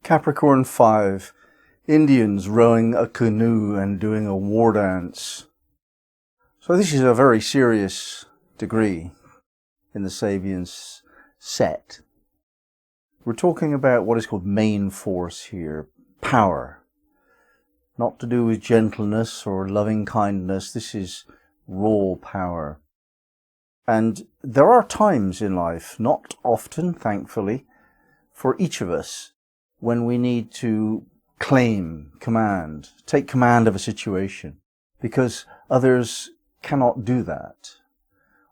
Capricorn 5. Indians rowing a canoe and doing a war dance. So this is a very serious degree in the Sabian set. We're talking about what is called main force here, power. Not to do with gentleness or loving kindness. This is raw power. And there are times in life, not often, thankfully, for each of us, when we need to claim command, take command of a situation, because others cannot do that.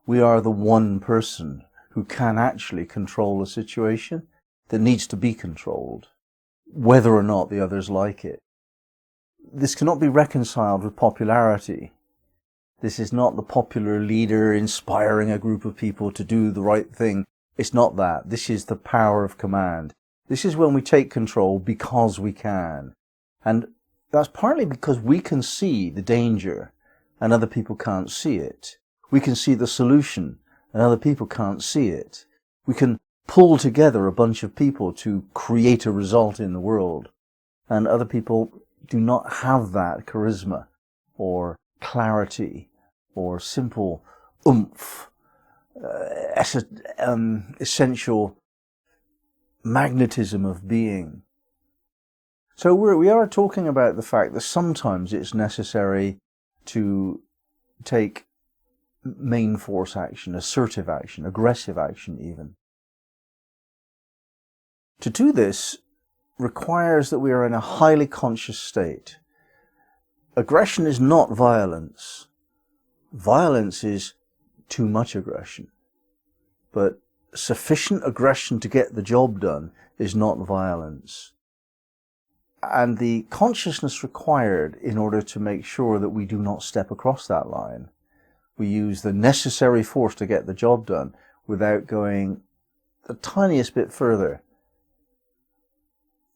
We are the one person who can actually control a situation that needs to be controlled, whether or not the others like it. This cannot be reconciled with popularity. This is not the popular leader inspiring a group of people to do the right thing. It's not that. This is the power of command. This is when we take control because we can. And that's partly because we can see the danger and other people can't see it. We can see the solution and other people can't see it. We can pull together a bunch of people to create a result in the world. And other people do not have that charisma or clarity or simple oomph, essential magnetism of being. So we are talking about the fact that sometimes it's necessary to take main force action, assertive action, aggressive action even. To do this requires that we are in a highly conscious state. Aggression is not violence. Violence is too much aggression. But sufficient aggression to get the job done is not violence. And the consciousness required in order to make sure that we do not step across that line. We use the necessary force to get the job done without going the tiniest bit further,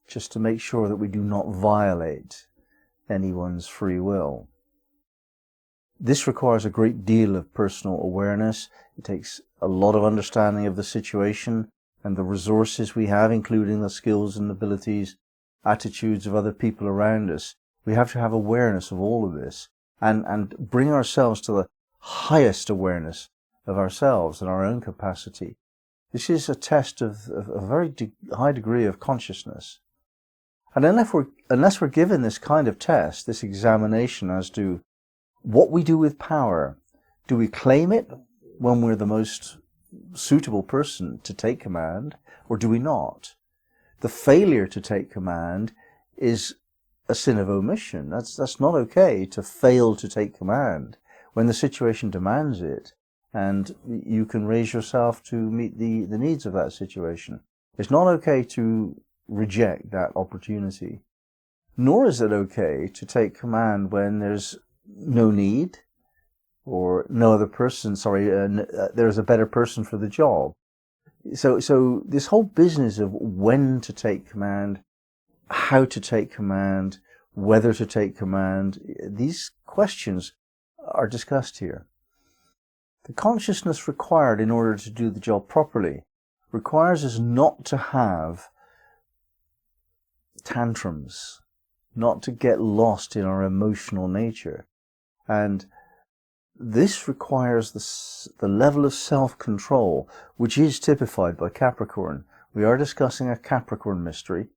just to make sure that we do not violate anyone's free will. This requires a great deal of personal awareness. It takes a lot of understanding of the situation and the resources we have, including the skills and abilities, attitudes of other people around us. We have to have awareness of all of this and bring ourselves to the highest awareness of ourselves and our own capacity. This is a test of a very high degree of consciousness. And unless we're given this kind of test, this examination as to what we do with power, do we claim it when we're the most suitable person to take command, or do we not? The failure to take command is a sin of omission. That's not okay to fail to take command when the situation demands it, and you can raise yourself to meet the needs of that situation. It's not okay to reject that opportunity. Nor is it okay to take command when there's no need, or no other person, there's a better person for the job. So this whole business of when to take command, how to take command, whether to take command, these questions are discussed here. The consciousness required in order to do the job properly requires us not to have tantrums, not to get lost in our emotional nature. And this requires the level of self-control, which is typified by Capricorn. We are discussing a Capricorn mystery,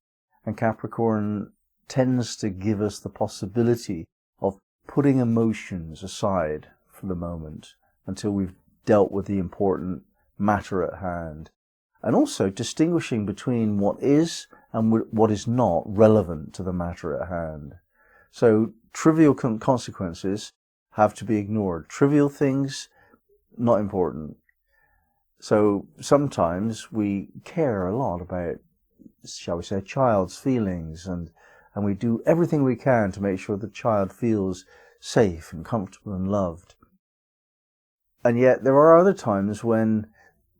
and Capricorn tends to give us the possibility of putting emotions aside for the moment until we've dealt with the important matter at hand. And also distinguishing between what is and what is not relevant to the matter at hand. So trivial consequences have to be ignored. Trivial things, not important. So sometimes we care a lot about, shall we say, a child's feelings, and we do everything we can to make sure the child feels safe and comfortable and loved. And yet there are other times when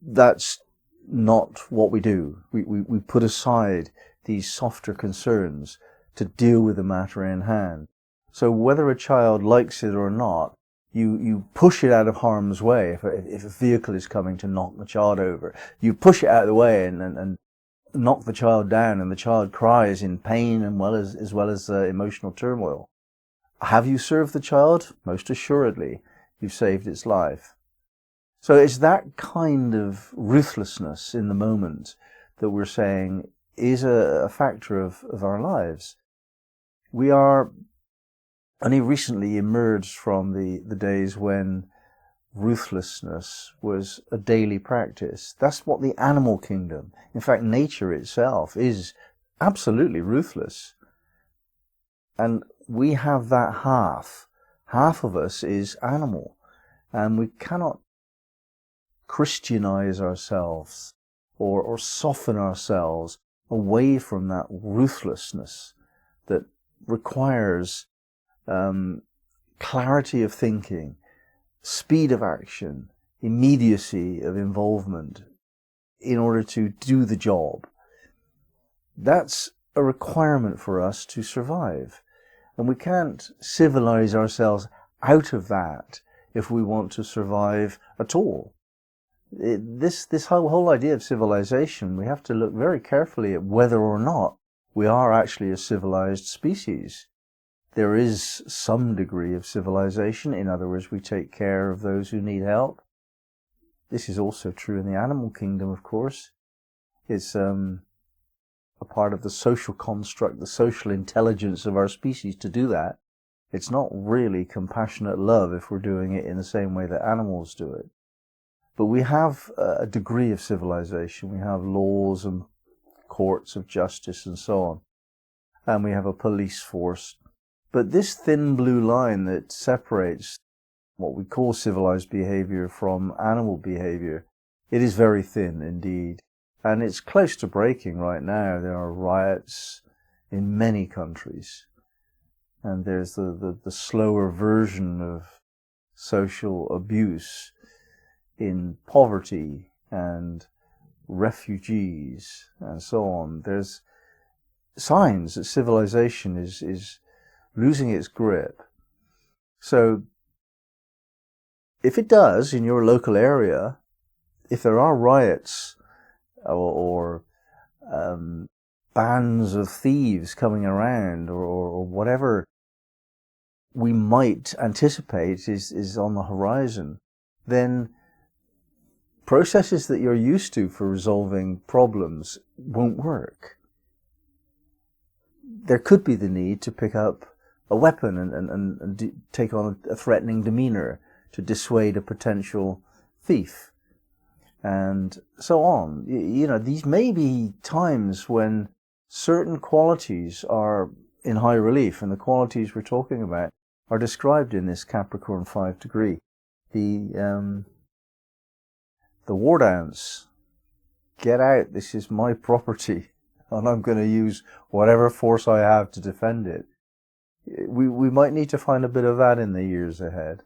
that's not what we do. We put aside these softer concerns to deal with the matter in hand. So whether a child likes it or not, you push it out of harm's way. If a vehicle is coming to knock the child over, you push it out of the way and knock the child down and the child cries in pain as well as emotional turmoil. Have you served the child? Most assuredly, you've saved its life. So it's that kind of ruthlessness in the moment that we're saying is a factor of our lives. We are only recently emerged from the days when ruthlessness was a daily practice. That's what the animal kingdom, in fact nature itself, is absolutely ruthless. And we have that half. Half of us is animal, and we cannot Christianize ourselves or soften ourselves away from that ruthlessness that requires clarity of thinking, speed of action, immediacy of involvement in order to do the job. That's a requirement for us to survive. And we can't civilize ourselves out of that if we want to survive at all. This whole idea of civilization, we have to look very carefully at whether or not we are actually a civilized species. There is some degree of civilization. In other words, we take care of those who need help. This is also true in the animal kingdom, of course. It's a part of the social construct, the social intelligence of our species to do that. It's not really compassionate love if we're doing it in the same way that animals do it. But we have a degree of civilization. We have laws and courts of justice and so on. And we have a police force. But this thin blue line that separates what we call civilized behavior from animal behavior, it is very thin indeed. And it's close to breaking right now. There are riots in many countries. And there's the slower version of social abuse in poverty and refugees and so on. There's signs that civilization is losing its grip. So if it does in your local area, if there are riots or bands of thieves coming around or whatever we might anticipate is on the horizon, then processes that you're used to for resolving problems won't work. There could be the need to pick up a weapon and take on a threatening demeanor to dissuade a potential thief, and so on. You know, these may be times when certain qualities are in high relief, and the qualities we're talking about are described in this Capricorn 5 degree. The war dance. Get out, this is my property, and I'm going to use whatever force I have to defend it. We might need to find a bit of that in the years ahead.